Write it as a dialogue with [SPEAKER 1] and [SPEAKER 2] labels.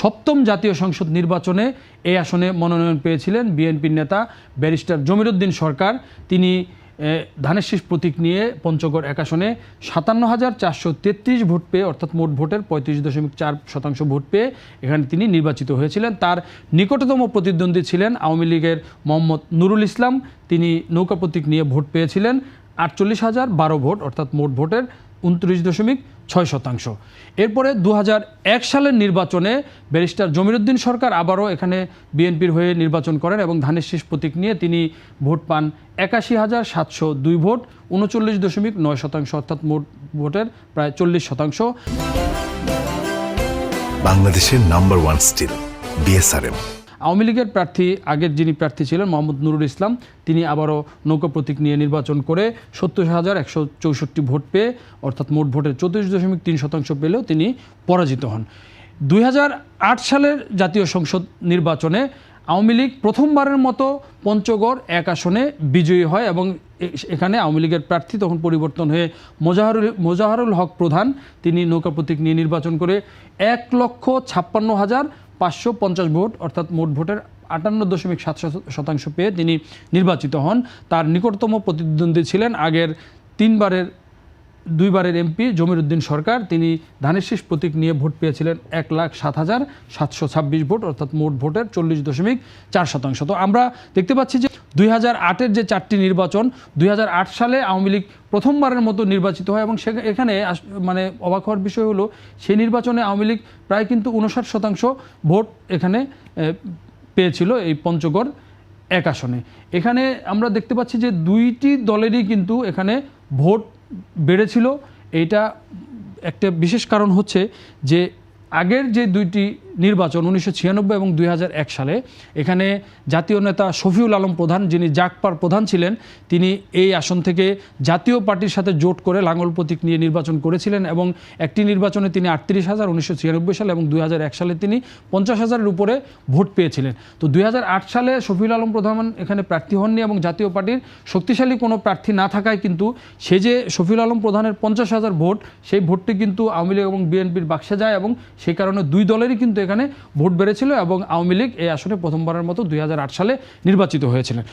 [SPEAKER 1] সপ্তম জাতীয় সংসদ নির্বাচনে এই আসনে মনোনয়ন পেয়েছিলেন বিএনপির নেতা ব্যারিস্টার জমিরুদ্দিন সরকার। তিনি ধানের শীষ প্রতীক নিয়ে পঞ্চগড় 1 আসনে 57,433 ভোট পেয়ে, অর্থাৎ মোট ভোটের 35.4% ভোট পেয়ে এখানে তিনি নির্বাচিত হয়েছিলেন। তার নিকটতম প্রতিদ্বন্দ্বী ছিলেন আওয়ামী লীগের মোহাম্মদ নুরুল ইসলাম। তিনি নৌকা প্রতীক নিয়ে ভোট পেয়েছিলেন 48,012 ভোট, অর্থাৎ মোট ভোটের 29.6%। এরপরে 2001 সালের নির্বাচনে ব্যারিস্টার জমিরুদ্দিন সরকার আবারও এখানে বিএনপির হয়ে নির্বাচন করেন এবং ধানের শীষ প্রতীক নিয়ে তিনি ভোট পান 81,702 ভোট, 39.9%, অর্থাৎ মোট ভোটের প্রায় 40%।
[SPEAKER 2] বাংলাদেশের নাম্বার 1 স্টিল বিএসআরএম।
[SPEAKER 1] আওয়ামী লীগের প্রার্থী, আগের যিনি প্রার্থী ছিলেন মোহাম্মদ নুরুল ইসলাম, তিনি আবারও নৌকা প্রতীক নিয়ে নির্বাচন করে 70,164 ভোট পেয়ে, অর্থাৎ মোট ভোটের 34.3% পেলেও তিনি পরাজিত হন। 2008 সালের জাতীয় সংসদ নির্বাচনে আওয়ামী লীগ প্রথমবারের মতো পঞ্চগড় 1 আসনে বিজয়ী হয় এবং এখানে আওয়ামী লীগের প্রার্থী তখন পরিবর্তন হয়ে মোজাহারুল হক প্রধান, তিনি নৌকা প্রতীক নিয়ে নির্বাচন করে 1,56,550 ভোট, অর্থাৎ মোট ভোটের 58.7% পেয়ে তিনি নির্বাচিত হন। তার নিকটতম প্রতিদ্বন্দ্বী ছিলেন আগের 2বারের এমপি জমিরুদ্দিন সরকার। তিনি ধানের শীষ প্রতীক নিয়ে ভোট পেয়েছিলেন 1,07,726 ভোট, অর্থাৎ মোট ভোটের 40.4%। তো আমরা দেখতে পাচ্ছি যে 2008-এর যে 4টি নির্বাচন, 2008 সালে আওয়ামী লীগ প্রথমবারের মতো নির্বাচিত হয় এবং এখানে মানে অবাক হওয়ার বিষয় হলো সেই নির্বাচনে আওয়ামী লীগ প্রায় কিন্তু 59% ভোট এখানে পেয়েছিল এই পঞ্চগড় 1 আসনে। এখানে আমরা দেখতে পাচ্ছি যে 2টি দলেরই কিন্তু এখানে ভোট বেড়েছিল। এইটা একটা বিশেষ কারণ হচ্ছে যে আগের যে 2টি নির্বাচন 1996 এবং 2001 সালে এখানে জাতীয় নেতা শফিউল আলম প্রধান, যিনি জাগপার প্রধান ছিলেন, তিনি এই আসন থেকে জাতীয় পার্টির সাথে জোট করে লাঙ্গল প্রতীক নিয়ে নির্বাচন করেছিলেন এবং একটি নির্বাচনে তিনি 38,000 1996 সালে এবং 2001 সালে তিনি 50,000-এর উপরে ভোট পেয়েছিলেন। তো 2008 সালে শফিউল আলম প্রধান এখানে প্রার্থী হননি এবং জাতীয় পার্টির শক্তিশালী কোনো প্রার্থী না থাকায় কিন্তু সে যে শফিউল আলম প্রধানের 50,000 ভোট, সেই ভোটটি কিন্তু আওয়ামী লীগ এবং বিএনপির বাক্সে যায় এবং সেই কারণে 2 দলেরই কিন্তু এখানে ভোট বেড়েছিল এবং আওয়ামী লীগ এই আসনে প্রথমবারের মতো 2008 সালে নির্বাচিত হয়েছিলেন।